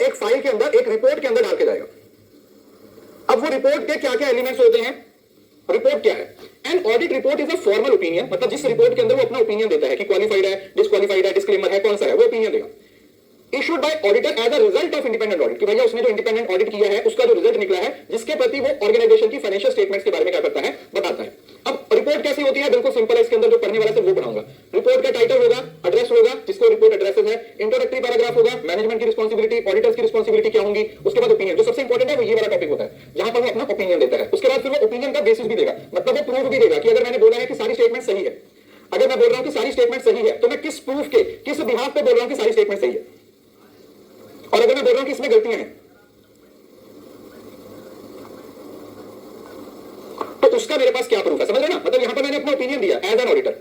एक फाइल के अंदर, एक रिपोर्ट के अंदर डाल के जाएगा। अब वो रिपोर्ट के क्या क्या एलिमेंट्स होते हैं, रिपोर्ट क्या है? An audit report is a formal opinion, मतलब जिस रिपोर्ट के अंदर वो अपना ओपिनियन देता है कि क्वालिफाइड है, डिस्क्वालिफाइड है, डिस्क्लेमर है, कौन सा है, वो ओपिनियन देगा। Issued by auditor as a result of independent audit, कि भैया उसने जो इंडिपेंडेंट ऑडिट किया है उसका जो रिजल्ट निकला है, जिसके प्रति वो ऑर्गेनाइजेशन की फाइनेंशियल स्टेटमेंट्स के बारे में क्या करता है, बताता है। अब रिपोर्ट कैसी होती है, बिल्कुल सिंपल है, इसके अंदर जो पढ़ने वाला है वो पढ़ाऊंगा। रिपोर्ट का टाइटल होगा, एड्रेस होगा, जिसको रिपोर्ट एड्रेसेस है, इंट्रोडक्टरी पैराग्राफ होगा, मैनेजमेंट की रिस्पांसिबिलिटी, ऑडिटर्स की रिस्पांसिबिलिटी क्या होंगी, उसके बाद ओपिनियन, जो सबसे इंपॉर्टेंट है वो ये वाला टॉपिक होता है, जहां पर वो अपना ओपिनियन देता है। उसके बाद फिर वो ओपिनियन का बेसिस भी देगा, मतलब वो प्रूफ भी देगा कि अगर मैंने बोला है कि सारी स्टेटमेंट सही है, अगर मैं बोल रहा हूं कि सारी स्टेटमेंट सही है, तो मैं किस प्रूफ के, किस बिहाफ पे बोल रहा हूं कि सारी स्टेटमेंट सही है, और अगर मैं बोल रहा हूं कि इसमें गलतियां हैं, तो उसका मेरे पास क्या प्रूफ है, समझ रहे ना? मतलब यहां पर मैंने अपना ओपिनियन दिया as an auditor,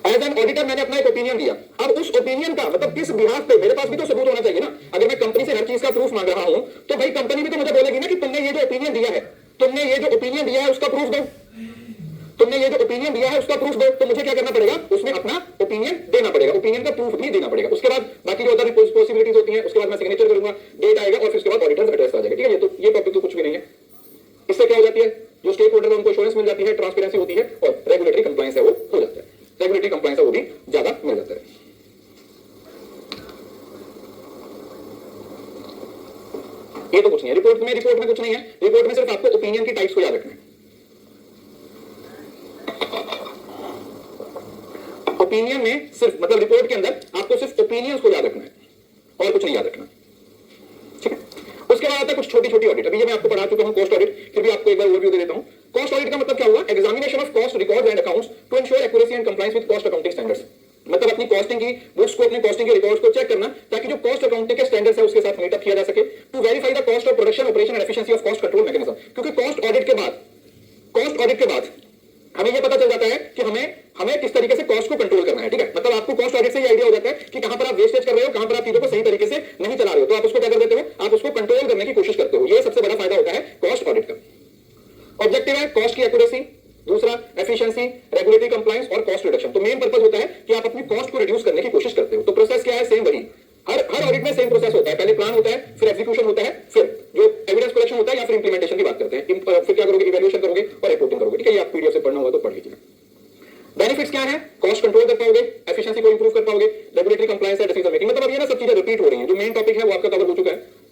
as an auditor मैंने अपना एक ओपिनियन दिया। अब उस ओपिनियन का मतलब किस बिहाफ पे, मेरे पास भी तो सबूत होना चाहिए ना। अगर मैं कंपनी से हर चीज का प्रूफ मांग रहा हूं, तो भाई कंपनी भी तो मुझे बोलेगी ना कि तुमने ये जो ओपिनियन दिया है, तुमने ये जो ओपिनियन दिया है उसका प्रूफ दो, तुमने ये जो ओपिनियन दिया है उसका प्रूफ दो। तो मुझे क्या करना पड़ेगा, उसमें अपना ओपिनियन देना पड़ेगा, ओपिनियन का प्रूफ भी देना पड़ेगा। उसके बाद बाकी जो अदर पॉसिबिलिटीज होती है, उसके बाद मैं सिग्नेचर करूंगा, डेट आएगा, और फिर उसके बाद ऑडिटर्स एड्रेस आ जाएगा। ठीक है, ये टॉपिक तो कुछ भी नहीं है। इससे क्या हो जाती है, जो स्टेक होल्डर है उनको एश्योरेंस मिल जाती है, ट्रांसपेरेंसी होती है, और रेगुलेटरी कंप्लायंस है वो हो जाता है, रेगुलेटरी कंप्लायंस है वो भी ज्यादा मिल जाता है। ये तो कुछ नहीं है रिपोर्ट में कुछ नहीं है। रिपोर्ट में सिर्फ आपको ओपिनियन की टाइप्स को याद रखना है। ओपिनियन में सिर्फ, मतलब रिपोर्ट के अंदर आपको सिर्फ ओपिनियंस को याद रखना है और कुछ नहीं याद रखना। ठीक है, उसके बाद आता है कुछ छोटी छोटी ऑडिट। अभी ये मैं आपको पढ़ा चुका हूं कॉस्ट ऑडिट, फिर भी आपको एक बार ओवरव्यू दे देता हूं। कॉस्ट ऑडिट का मतलब क्या हुआ, examination of cost records and accounts to ensure accuracy and compliance with cost accounting standards. मतलब अपनी कॉस्टिंग की बुक्स को, अपने कॉस्टिंग के रिकॉर्ड्स को चेक करना, ताकि जो कॉस्ट अकाउंटिंग के स्टैंडर्ड्स है उसके साथ मीटअप किया जा सके। To verify the cost of production, operation and efficiency of cost control mechanism, क्योंकि कॉस्ट ऑडिट के बाद हमें यह पता चल जाता है कि हमें किस तरीके से कॉस्ट को कंट्रोल करना है। ठीक है, मतलब आपको कॉस्ट ऑडिट से ये आइडिया हो जाता है कि कहां पर आप वेस्टेज कर रहे हो, कहां पर आप चीजों को सही तरीके से नहीं चला रहे हो, तो आप उसको क्या कर देते हो, आप उसको कंट्रोल करने की कोशिश करते हो। ये सबसे बड़ा फायदा होता है कॉस्ट ऑडिट का। ऑब्जेक्टिव है कॉस्ट की एक्यूरेसी, दूसरा एफिशिएंसी, रेगुलेटरी कंप्लायंस और कॉस्ट रिडक्शन। तो मेन पर्पस होता है कि आप अपनी कॉस्ट को रिड्यूस करने की कोशिश करते हो। तो प्रोसेस क्या है, सेम वही, हर ऑडिट में सेम प्रोसेस होता है। पहले प्लान होता है, फिर एग्जीक्यूशन होता है, फिर जो एविडेंस कलेक्शन होता है, या फिर इंप्लीमेंटेशन की बात करते हैं, फिर क्या करोगे, इवैल्यूएशन करोगे और रिपोर्टिंग करोगे। ठीक है, ये आप पीडीएफ से पढ़ना होगा तो पढ़ लीजिए। बेनिफिट्स क्या है, कॉस्ट कंट्रोल कर पाओगे, एफिशिएंसी को इंप्रूव कर पाओगे, रेगुलेटरी कंप्लायंस है, डिसीजन मेकिंग। मतलब अब ये ना सब चीजें रिपीट हो रही हैं, जो मेन टॉपिक है वो आपका कवर हो चुका है।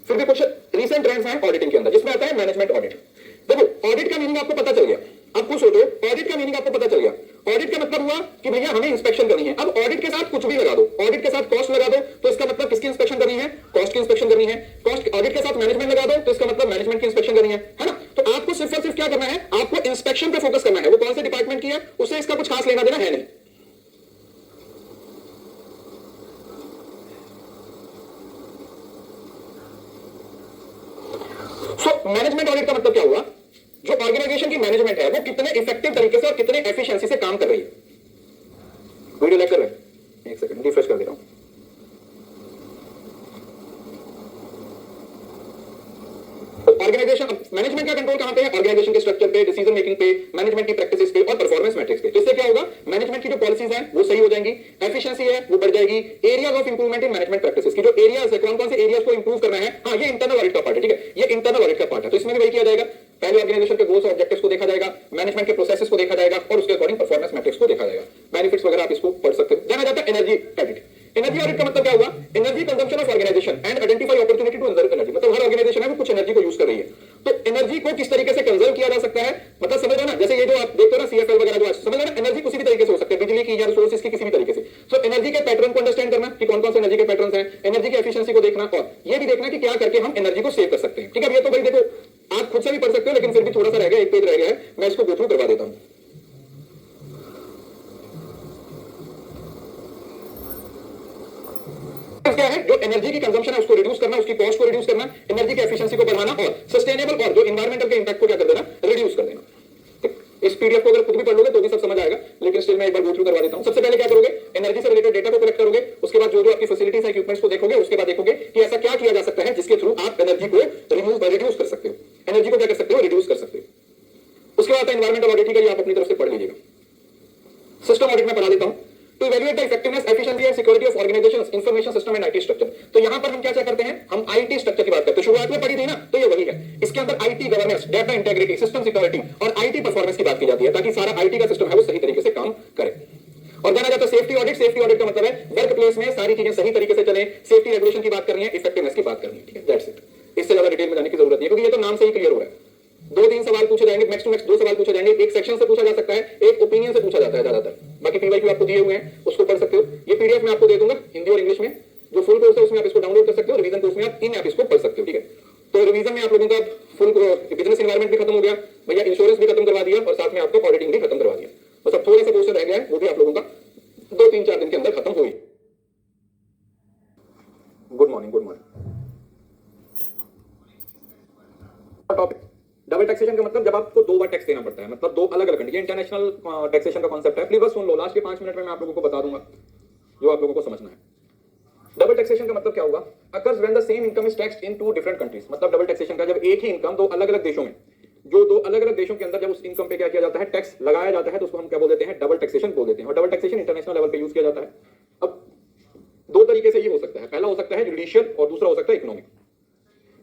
फिर भी कुछ रीसेंट ट्रेंड्स हैं ऑडिटिंग के अंदर, जिसमें आता है मैनेजमेंट ऑडिट। देखो ऑडिट का मीनिंग आपको पता चल गया। अब कुछ सोचो, ऑडिट का मीनिंग आपको पता चल गया। ऑडिट का मतलब हुआ कि भैया हमें इंस्पेक्शन करनी है। अब ऑडिट के साथ कुछ भी लगा दो, ऑडिट के साथ कॉस्ट लगा दो, तो इसका मतलब किसकी इंस्पेक्शन करनी है, कॉस्ट की इंस्पेक्शन करनी है। कॉस्ट ऑडिट के साथ मैनेजमेंट लगा दो, तो इसका मतलब मैनेजमेंट की इंस्पेक्शन करनी है ना। तो आपको सिर्फ और सिर्फ क्या करना है, आपको इंस्पेक्शन पे फोकस करना है। वो कौन से डिपार्टमेंट की है, उससे इसका कुछ खास लेना देना है नहीं। मैनेजमेंट ऑडिट का मतलब क्या हुआ, जो ऑर्गेनाइजेशन की मैनेजमेंट है वो कितने इफेक्टिव तरीके से और कितने एफिशिएंसी से काम कर रही है। वीडियो लाइक कर रहे हैं, एक सेकंड रिफ्रेश कर दे रहा हूं। ऑर्गेनाइजेशन मैनेजमेंट का कंट्रोल कहां पे है, ऑर्गेनाइजेशन के स्ट्रक्चर पे, डिसीजन मेकिंग पे, मैनेजमेंट की प्रैक्टिसेस पे और परफॉर्मेंस मैट्रिक्स पे। इससे क्या होगा, मैनेजमेंट की जो पॉलिसीज हैं वो सही हो जाएंगी, एफिशिएंसी है वो बढ़ जाएगी। Areas of improvement in management practices की जो एरियाज है, कौन कौन से एरियाज को इंप्रूव करना है, हाँ ये इंटरनल ऑडिट का पार्ट है। ठीक है, ये इंटरनल ऑडिट का पार्ट है, तो इसमें भी वही किया जाएगा। पहले ऑर्गेनाइजेशन के गोल्स और ऑब्जेक्टिव्स को देखा जाएगा, मैनेजमेंट के प्रोसेसेस को देखा जाएगा और उसके अकॉर्डिंग परफॉर्मेंस मैट्रिक्स को देखा जाएगा। बेनिफिट्स वगैरह आप इसको पढ़ सकते हो। जाना जाता है एनर्जी ऑडिट। एनर्जी ऑडिट का मतलब क्या हुआ, energy consumption of organisation and identify opportunity to conserve energy. मतलब हर ऑर्गेनाइजेशन है वो कुछ एनर्जी को यूज कर रही है, तो एनर्जी को किस तरीके से कंजर्व किया जा सकता है, मतलब समझ रहे ना। जैसे ये जो आप देखते हो ना सीएफएल वगैरह, जो समझ रहे ना, एनर्जी किसी भी तरीके से हो सकते हैं, बिजली की या रिसोर्सेज की किसी भी तरीके से। तो एनर्जी के पैटर्न को अंडरस्टैंड करना कि कौन कौन से एनर्जी के पैटर्न हैं, एनर्जी की एफिशिएंसी को देखना, और ये भी देखना कि क्या करके हम एनर्जी को सेव कर सकते हैं। ठीक है, ये तो भाई देखो आप खुद से भी पढ़ सकते हो, लेकिन फिर भी थोड़ा सा रह गया, एक पेज रह गया है, मैं इसको गो थ्रू करवा देता हूं। क्या है, जो एनर्जी की कंजम्पशन है उसको रिड्यूस करना, उसकी कॉस्ट को रिड्यूस करना, एनर्जी की एफिशिएंसी को बढ़ाना और सस्टेनेबल और जो एनवायरमेंटल के इंपैक्ट को क्या कर देना, रिड्यूस कर देना। इस पीडीएफ को अगर खुद भी पढ़ लोगे तो भी सब समझ आएगा, लेकिन स्टिल मैं एक बार गो थ्रू करवा देता हूं। सबसे पहले क्या करोगे, एनर्जी से रिलेटेड डेटा को कलेक्ट करोगे, उसके बाद जो जो आपकी फैसिलिटीज है, इक्विपमेंट्स को देखोगे, उसके बाद देखोगे कि ऐसा क्या किया जा सकता है जिसके थ्रू आप एनर्जी को रिड्यूस कर सकते हो, एनर्जी को क्या कर सकते हो, रिड्यूस कर सकते हो। उसके बाद एनवायरमेंटल ऑडिट, आप अपनी तरफ से पढ़ लीजिएगा। सिस्टम ऑडिट में पढ़ा देता हूं। To evaluate the effectiveness effectiveness, efficiency and security of organisations, information system and IT structure. तो यहां पर हम क्या करते हैं, हम आईटी स्ट्रक्चर की बात करते हैं। शुरुआत में पढ़ी थी ना, तो ये वही है। इसके अंदर IT governance, data integrity, system security और आईटी परफॉर्मेंस की बात की जाती है, ताकि सारा आईटी का सिस्टम है वो सही तरीके से काम करे। और जाना जाता है सेफ्टी ऑडिट। सेफ्टी ऑडिट का मतलब है वर्क प्लेस में सारी चीजें सही तरीके से चले, सेफ्टी रेगुलेशन की बात करनी है, इफेक्टिवनेस की बात करनी है, ठीक है, दैट्स इट। इससे ज्यादा डिटेल में जाने की जरूरत नहीं है, क्योंकि ये तो नाम से ही क्लियर हो रहा है। 2-3 सवाल पूछे जाएंगे, मैक्स टू मैक्स 2 सवाल पूछे जाएंगे। एक सेक्शन से पूछा जा सकता है, एक ओपिनियन से पूछा जाता है ज्यादातर। बाकी पीवाईक्यू आपको दिए हुए हैं, उसको पढ़ सकते हो। ये पीडीएफ मैं आपको दे दूंगा हिंदी और इंग्लिश में। जो फुल कोर्स है उसमें आप इसको डाउनलोड कर सकते हो, रिवीजन कोर्स में आप इन आप इसको पढ़ सकते हो, ठीक है। तो रिवीजन में आप लोगों का फुल बिजनेस एनवायरमेंट भी खत्म हो गया भैया, इंश्योरेंस भी खत्म करवा दिया और साथ में आपको ऑडिटिंग भी खत्म करवा दिया। बस अब थोड़ा सा क्वेश्चन रह गया है, वो भी आप लोगों का 2-3-4 दिन के अंदर खत्म होगी। Good morning, good morning. Topic double taxation का मतलब जब आपको 2 बार टैक्स देना पड़ता है, मतलब 2 अलग अलग कंट्री। इंटरनेशनल टैक्सेशन का कांसेप्ट है। प्लीज बस सुन लो, लास्ट के 5 मिनट में मैं आप लोगों को बता दूंगा जो आप लोगों को समझना है। डबल टैक्सेशन का मतलब क्या होगा, occurs when the same income is taxed in 2 different countries. मतलब डबल टैक्सेशन का जब एक ही इनकम 2 अलग अलग देशों में, जो 2 अलग अलग देशों के अंदर जब उस इनकम पे क्या किया जाता है, टैक्स लगाया जाता है, तो उसको हम क्या बोल देते हैं, डबल टैक्सेशन बोल देते हैं। और डबल टैक्सेशन इंटरनेशनल लेवल पे यूज किया जाता है। अब 2 तरीके से ये हो सकता है, पहला हो सकता है जुडिशियल और दूसरा हो सकता है इकोनॉमिक।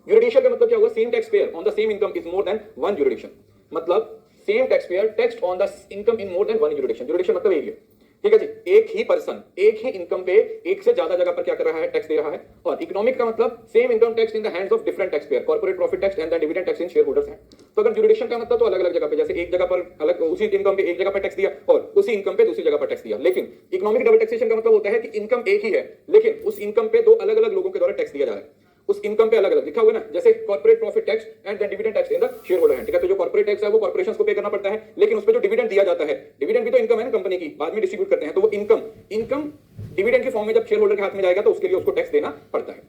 जुडिशियल का मतलब क्या होगा, same tax payer on the same income is more than 1 jurisdiction. मतलब same tax payer taxed on the income in more than 1 jurisdiction. Jurisdiction मतलब एक ही है, ठीक है जी, एक ही पर्सन एक ही इनकम पे एक से ज्यादा जगह पर क्या कर रहा है, टैक्स दे रहा है। और इकोनॉमिक का मतलब same income tax in the hands of different tax payer, corporate profit tax and the dividend tax in share holders है। तो अगर जुरिडिक्शन का मतलब तो अलग अलग जगह पे, जैसे एक जगह पर अलग उसी इनकम पे एक जगह पर टैक्स दिया और उसी इनकम पे दूसरी जगह पर टैक्स दिया। लेकिन इकोनॉमिक डबल टैक्सेशन का मतलब होता है कि इनकम एक ही है, लेकिन उस इनकम पे 2 अलग अलग लोगों के द्वारा टैक्स दिया जा रहा है। उस इनकम पे अलग अलग लिखा हुआ है ना, जैसे corporate profit tax and the dividend tax in the share holder है, ठीक है। तो जो कॉर्पोरेट टैक्स है वो कॉर्पोरेशंस को पे करना पड़ता है, लेकिन उस पे जो डिविडेंड दिया जाता है, डिविडेंड भी तो इनकम है ना कंपनी की, बाद में डिस्ट्रीब्यूट करते हैं, तो वो इनकम डिविडेंड के फॉर्म में जब शेयर होल्डर के हाथ में जाएगा तो उसके लिए उसको टैक्स देना पड़ता है।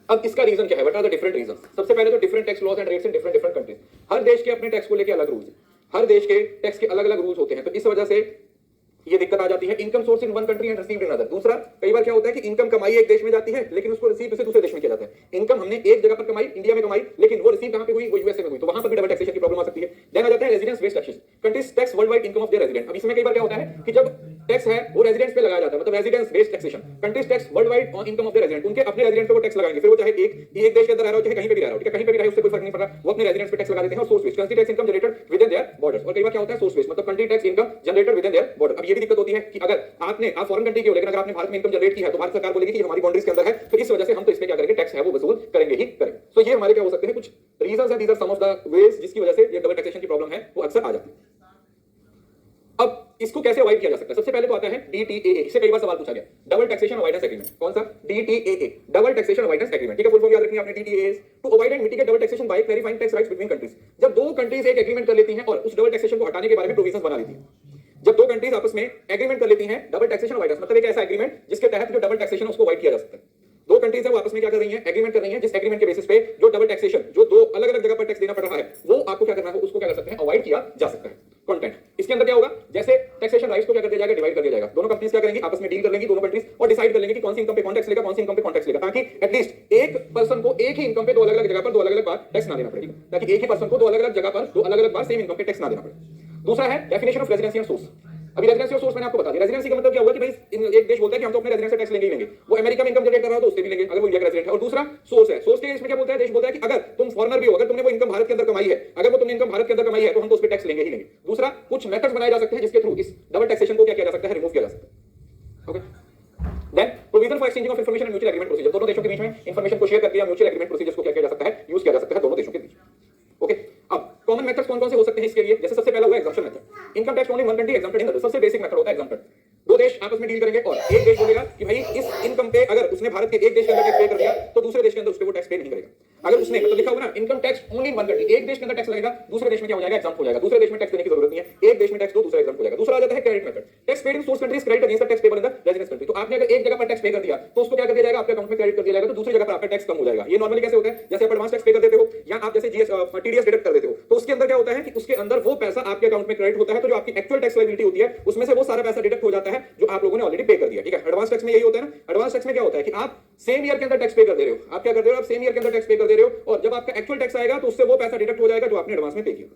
अब इसका रीजन क्या है, what are the different reasons. सबसे पहले तो different tax laws and rates in different countries. हर देश के अपने टैक्स को लेकर अलग रूल्स हैं, हर देश के टैक्स के अलग अलग रूल्स होते हैं। तो इस वजह से ये दिक्कत आ जाती है। Income source in one country and received in other. दूसरा, कई बार क्या होता है कि इनकम कमाई एक देश में जाती है, लेकिन उसको रिसीव किसी दूसरे देश में किया जाता है। इनकम हमने एक जगह पर कमाई, इंडिया में कमाई, लेकिन वो रिसीव कहां पे हुई, वो यूएसए में हुई, तो वहां पर भी डबल टैक्सेशन की प्रॉब्लम आ सकती है। देन आ जाता है residence based taxes. Countries tax world wide income of their resident. अब इसमें कई बार क्या होता है कि जब टैक्स है वो रेजिडेंस पे लगाया जाता है, मतलब residence based taxation. Countries tax world wide on income of their resident. उनके अपने रेजिडेंट पे वो टैक्स लगाएंगे, फिर वो चाहे एक देश के अंदर रह रहा हो, चाहे कहीं पे भी रह रहा हो, ठीक है, कहीं पे भी रहे उससे कोई फर्क नहीं पड़ रहा, वो अपने रेजिडेंस पे टैक्स लगा देते हैं। और source based country tax income generated with in their borders. और कई बार क्या होता है सोर्स बेस्ड, मतलब country tax income generated with in their border. अब ये भी दिक्कत होती है कि अगर आप फॉरेन कंट्री के हो, लेकिन अगर आपने भारत में इनकम जनरेट की है तो भारत सरकार बोलेगी कि हमारी बाउंड्रीज के अंदर है, तो इस वजह से हम तो इस पे क्या करेंगे, टैक्स है वो वसूल करेंगे ही करेंगे। तो ये हमारे क्या हो सकते हैं, कुछ रीजंस है, these are some of the ways जिसकी वजह से ये डबल टैक्सेशन की प्रॉब्लम है वो अक्सर आ जाती है। अब इसको कैसे अवॉइड किया जा सकता है, सबसे पहले तो आता है DTAA। इससे कई बार सवाल पूछा गया, डबल टैक्सेशन अवॉइडेंस एग्रीमेंट। कौन सा, DTAA, double taxation avoidance agreement, ठीक है। फुल फॉर्म याद रखनी है आपने, DTAA to avoid and mitigate double taxation by clarifying tax rights between countries. जब 2 कंट्रीज एक एग्रीमेंट कर लेती हैं और उस डबल टैक्सेशन को हटाने के बारे में प्रोविजंस बना लेती हैं, जब 2 कंट्रीज आपस में एग्रीमेंट कर लेती हैं, डबल टैक्सेशन अवॉइडेंस मतलब एक ऐसा एग्रीमेंट जिसके तहत जो डबल टैक्सेशन है उसको अवॉइड किया जा सकता है। 2 कंट्रीज है वो आपस में क्या कर रही हैं, एग्रीमेंट कर रही हैं, जिस एग्रीमेंट के बेसिस पे जो डबल टैक्सेशन जो 2 अलग अलग जगह पर टैक्स देना पड़ रहा है वो आपको क्या करना है, उसको क्या कर सकते हैं, अवॉइड किया जा सकता है। कंटेंट इसके अंदर क्या होगा, जैसे टैक्सेशन राइट्स को क्या कर दिया जाएगा, डिवाइड कर दिया जाएगा। दोनों कंट्रीज क्या करेंगी, आपस में डील कर लेंगी दोनों कंट्रीज और डिसाइड कर लेंगे कि कौन सी इनकम पे कौन टैक्स लेगा, कौन सी इनकम पे कौन टैक्स लेगा, ताकि एटलीस्ट एक पर्सन को एक ही इनकम पे 2 अलग अलग जगह पर 2 अलग अलग बार टैक्स ना देना पड़े, ताकि एक ही पर्सन को 2 अलग अलग जगह पर 2 अलग अलग बार सेम इनकम पे टैक्स ना देना पड़े। दूसरा है definition of residency and source. अभी रेजिडेंसी और सोर्स मैंने आपको बता दिया। रेजिडेंसी का मतलब क्या हुआ कि भाई एक देश बोलता है कि हम तो अपने रेजिडेंस से टैक्स लेंगे ही लेंगे, वो अमेरिका में इनकम जनरेट कर रहा है तो उससे भी लेंगे अगर वो इंडिया का रेजिडेंट है। और दूसरा सोर्स है। सोर्स के इसमें क्या बोलता है, देश बोलता है कि अगर तुम फॉरेनर भी हो, अगर तुमने वो इनकम भारत के अंदर कमाई है, अगर वो तुमने इनकम भारत के अंदर कमाई है तो हम तो उस पर टैक्स लेंगे ही लेंगे। दूसरा, कुछ मेथड्स बनाए जा सकते हैं जिसके थ्रू इस डबल टैक्सेशन को क्या किया जा सकता है, रिमूव किया जा सकता है। Okay, then provision for exchanging of information and mutual agreement procedure. दोनों देशों के बीच में इंफॉर्मेशन को शेयर करके या म्यूचुअल एग्रीमेंट प्रोसीजर्स को क्या किया जा सकता है, यूज किया जा सकता है दोनों देशों के बीच। ओके, अब कॉमन मेथड्स कौन-कौन से हो सकते हैं इसके लिए, जैसे सबसे पहला हुआ exemption method. Income tax only one country exempted in other. सबसे बेसिक मेथड होता है एग्जम्प्टेड। 2 देश आपस में डील करेंगे और एक देश बोलेगा कि भाई इस इनकम पे अगर उसने भारत के एक देश के अंदर टैक्स पे कर दिया तो दूसरे देश के अंदर उस पे वो टैक्स पे नहीं करेगा। अगर उसने मतलब लिखा हुआ ना income tax only one country, एक देश के अंदर टैक्स लगेगा, दूसरे देश में क्या हो जाएगा, एग्जाम्प्ट हो जाएगा। दूसरे देश में टैक्स देने की जरूरत नहीं है, एक देश में टैक्स दो, दूसरा एग्जाम्प्ट हो जाएगा। दूसरा आ जाता है credit method. Tax paid in source countries credit against the tax payable in the residence country. तो आपने अगर एक जगह पर टैक्स पे कर दिया तो उसको क्या कर दिया जाएगा, आपके अकाउंट में क्रेडिट कर दिया जाएगा, तो दूसरी जगह पर आपका टैक्स कम हो जाएगा। ये नॉर्मली कैसे होता है, जैसे आप एडवांस टैक्स पे कर देते हो या आप जैसे टीडीएस डिडक्ट कर देते हो, तो उसके अंदर क्या होता है कि उसके अंदर वो पैसा आपके अकाउंट में क्रेडिट होता है, तो जो आपकी एक्चुअल टैक्स लायबिलिटी होती है उसमें से वो सारा पैसा डिडक्ट हो जाता है जो आप लोगों ने ऑलरेडी पे कर दिया। ठीक है, एडवांस टैक्स में यही होता है ना। एडवांस टैक्स में क्या होता है कि आप सेम ईयर के अंदर टैक्स पे कर दे रहे हो, आप क्या कर दे रहे हो, आप सेम ईयर के अंदर टैक्स पे कर दे रहे हो और जब आपका एक्चुअल टैक्स आएगा तो उससे वो पैसा डिडक्ट हो जाएगा जो आपने एडवांस में पे किया।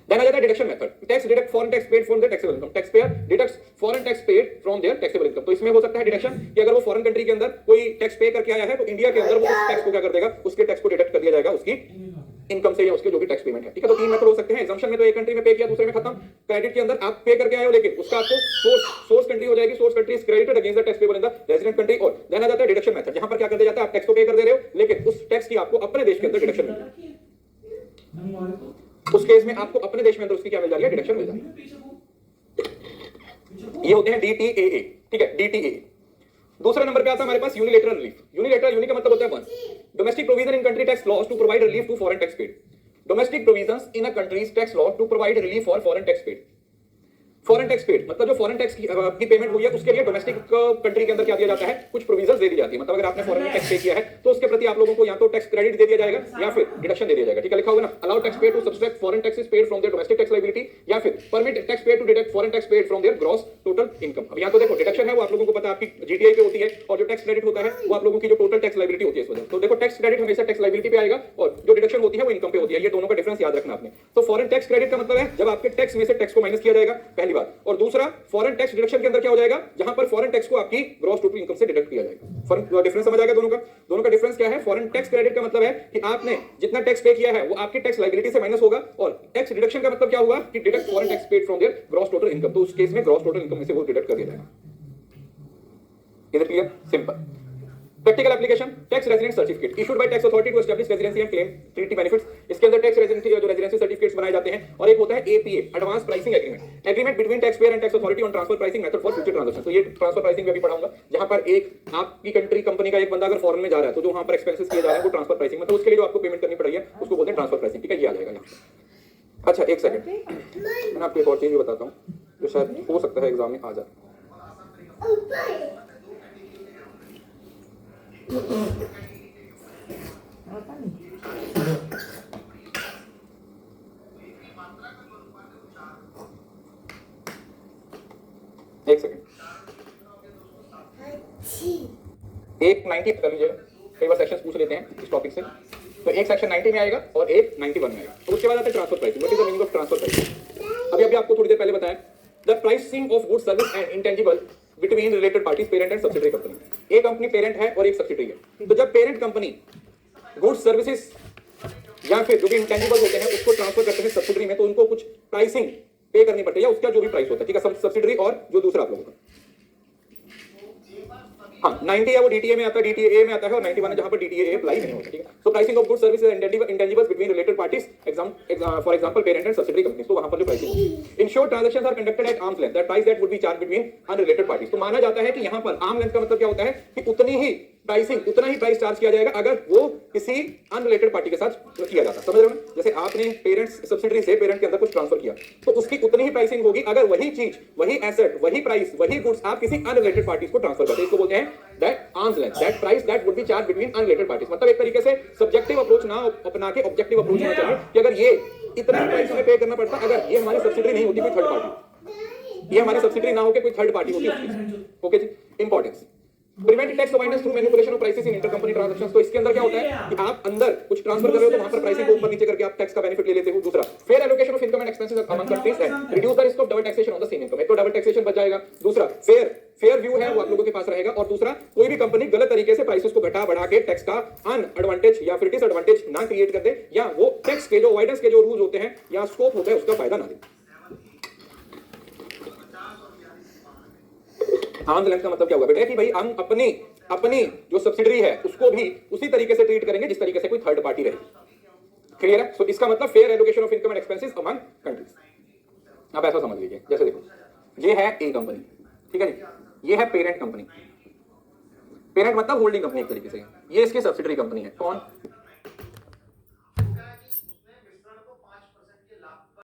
देन आ जाता है deduction method, tax deduct foreign tax paid from their taxable income, tax payer deducts foreign tax paid from their taxable income. तो इसमें हो सकता है डिडक्शन कि अगर वो फॉरेन कंट्री के अंदर कोई टैक्स पे करके आया है तो इंडिया के अंदर वो उस टैक्स को क्या कर देगा, उसके टैक्स को डिडक्ट कर दिया जाएगा उसकी इनकम से या उसके जो भी टैक्स पेमेंट है। ठीक है, तो तीन मेथड हो सकते हैं। एग्जम्पशन में तो एक कंट्री में पे किया, दूसरे में खत्म। क्रेडिट के अंदर आप पे करके आए हो लेकिन उसका आपको सोर्स कंट्री हो जाएगी, source country is credited against the tax payable in the resident country. और देन आ जाता है डिडक्शन मेथड, जहां पर क्या कर दिया जाता है, आप टैक्स को पे कर दे रहे हो लेकिन उस टैक्स की आपको अपने देश के अंदर डिडक्शन मिल रही है। उस केस में आपको अपने देश में अंदर उसकी क्या मिल जा रही है, डिडक्शन मिल जा रही है। ये होते हैं DTAA। ठीक है, DTAA। दूसरे नंबर पे आता है हमारे पास यूनिलेटरल रिलीफ। यूनिलेटरल, यूनि का मतलब होता है one, domestic provision in country tax laws to provide relief to foreign tax paid. Domestic provisions in a countries tax law to provide relief for foreign tax paid. Foreign tax paid मतलब जो foreign tax की payment हुई है उसके लिए domestic country के अंदर क्या दिया जाता है, कुछ प्रोविजंस दे दी जाती है। मतलब अगर आपने फॉरेन में टैक्स पे किया है तो उसके प्रति आप लोगों को या तो टैक्स क्रेडिट दे दिया जाएगा या फिर डिडक्शन दे दिया जाएगा। ठीक है, लिखा होगा ना, allow tax paid to subtract foreign taxes paid from their domestic tax liability, या फिर permit tax paid to deduct foreign tax paid from their gross total income. अब यहां तो देखो डिडक्शन है वो आप लोगों को पता है आपकी जीटीआई पे होती है, और जो टैक्स क्रेडिट होता है वो आप लोगों की जो टोटल टैक्स लायबिलिटी होती है इस वजह। तो देखो टैक्स क्रेडिट हमेशा टैक्स लायबिलिटी पे आएगा और जो डिडक्शन होती है वो इनकम पे होती है। ये दोनों का डिफरेंस याद रखना आपने। तो फॉरेन टैक्स क्रेडिट का मतलब है जब आपके टैक्स में से टैक्स को माइनस किया जाएगा, पहली बात। और दूसरा फॉरेन टैक्स डिडक्शन के अंदर क्या हो जाएगा, जहां पर फॉरेन टैक्स को आपकी ग्रॉस टोटल इनकम से डिडक्ट किया जाएगा। डिफरेंस समझ आएगा दोनों का। दोनों का डिफरेंस क्या है, फॉरेन टैक्स क्रेडिट का मतलब है कि आपने जितना टैक्स पे किया है वो आपकी टैक्स लायबिलिटी से माइनस होगा, और टैक्स डिडक्शन का मतलब क्या हुआ कि deduct foreign tax paid from their gross total income. तो उस केस में ग्रॉस टोटल इनकम में से वो डिडक्ट कर दिया जाएगा। Is it clear? Simple. Practical application, tax resident certificate issued by tax authority to establish residency and claim treaty benefits. इसके अंदर टैक्स रेजिडेंसी जो रेजिडेंसी सर्टिफिकेट्स बनाए जाते हैं, और एक होता है APA, advance pricing agreement, agreement between tax payer and tax authority on transfer pricing method for future transaction. तो ये ट्रांसफर प्राइसिंग में भी पढ़ाऊंगा, जहां पर एक आपकी कंट्री कंपनी का एक बंदा अगर फॉरेन में जा रहा है तो जो वहां पर एक्सपेंसेस किए जा रहे हैं वो ट्रांसफर प्राइसिंग, मतलब उसके लिए जो आपको पेमेंट करनी पड़ रही है उसको बोलते हैं ट्रांसफर प्राइसिंग। ठीक है, ये आ जाएगा यहाँ। अच्छा एक सेकंड, मैं आपको एक और चीज भी बताता हूँ जो शायद हो सकता है एग्जाम में आ जाए। एक सेकंड, एक 90 कर लीजिएगा, कई बार सेक्शंस पूछ लेते हैं इस टॉपिक से। तो एक सेक्शन 90 में आएगा और एक 91 में आएगा। तो उसके बाद आता है transfer pricing. What is the meaning of transfer pricing? अभी आपको थोड़ी देर पहले बताया, the pricing of goods service and intangible between related parties, parent and subsidiary company. एक कंपनी पेरेंट है और एक सब्सिडरी है। तो जब पेरेंट कंपनी गुड्स सर्विसेज या फिर जो भी इंटेंजिबल होते हैं उसको ट्रांसफर करते हैं सब्सिडरी में, तो उनको कुछ प्राइसिंग पे करनी पड़ती है या उसका जो भी प्राइस होता है। ठीक है, सब्सिडरी और जो दूसरा आप लोगों का। हाँ, 90 है वो DTA में आता है, DTA में आता है, और 91 है जहां पर DTA अप्लाई नहीं होता। ठीक है, so pricing of goods services and intangibles between related parties, for example parent and subsidiary companies. तो वहां पर जो pricing, in short transactions are conducted at arm's length, that price that would be charged between unrelated parties. तो माना जाता है कि यहां पर आर्म लेंथ का मतलब क्या होता है कि उतनी ही प्राइसिंग, उतना ही प्राइस चार्ज किया जाएगा अगर वो किसी अनरिलेटेड पार्टी के साथ किया जाता है। समझ रहे हो ना? जैसे आपने पेरेंट्स सब्सिडरी से पेरेंट के अंदर कुछ ट्रांसफर किया तो उसकी उतनी ही प्राइसिंग होगी अगर वही चीज, वही एसेट, वही प्राइस, वही गुड्स आप किसी अनरिलेटेड पार्टीज को ट्रांसफर करते हैं। इसको बोलते हैं that arms length, that price that would B charge between unrelated parties. मतलब एक तरीके से सब्जेक्टिव अप्रोच ना अपना के ऑब्जेक्टिव अप्रोच होना चाहिए कि अगर ये इतना प्राइस हमें पे करना पड़ता अगर ये हमारी सब्सिडरी नहीं होती कोई थर्ड पार्टी, ये हमारी सब्सिडरी ना होकर कोई थर्ड पार्टी होती। ओके जी, importance prevent tax avoidance through manipulation of prices in intercompany transactions. तो इसके अंदर क्या होता है कि आप अंदर कुछ ट्रांसफर कर रहे हो तो वहां पर प्राइसिंग को ऊपर नीचे करके आप टैक्स का बेनिफिट ले लेते हो। दूसरा, fair allocation of income and expenses among countries and reduce the risk of double taxation on the same income. एक तो डबल टैक्सेशन बच जाएगा, दूसरा फेयर व्यू है वो आप लोगों के पास रहेगा, और दूसरा कोई भी कंपनी गलत तरीके से प्राइसेस को घटा बढ़ा के टैक्स का अनएडवांटेज या फिर डिसएडवांटेज ना क्रिएट कर दे, या वो टैक्स के जो अवॉइडेंस के जो रूल्स होते हैं या स्कोप होता है उसका फायदा ना दे। आर्म्स लेंथ का मतलब क्या हुआ बेटा कि भाई हम अपनी जो सब्सिडरी है उसको भी उसी तरीके से ट्रीट करेंगे जिस तरीके से कोई थर्ड पार्टी रहेगी। क्लियर है? सो इसका मतलब fair allocation of income and expenses among countries. आप ऐसा समझ लीजिए, जैसे देखो ये है ए कंपनी, ठीक है जी, ये है पेरेंट कंपनी। पेरेंट मतलब होल्डिंग कंपनी एक तरीके से, ये इसकी सब्सिडरी कंपनी है। कौन?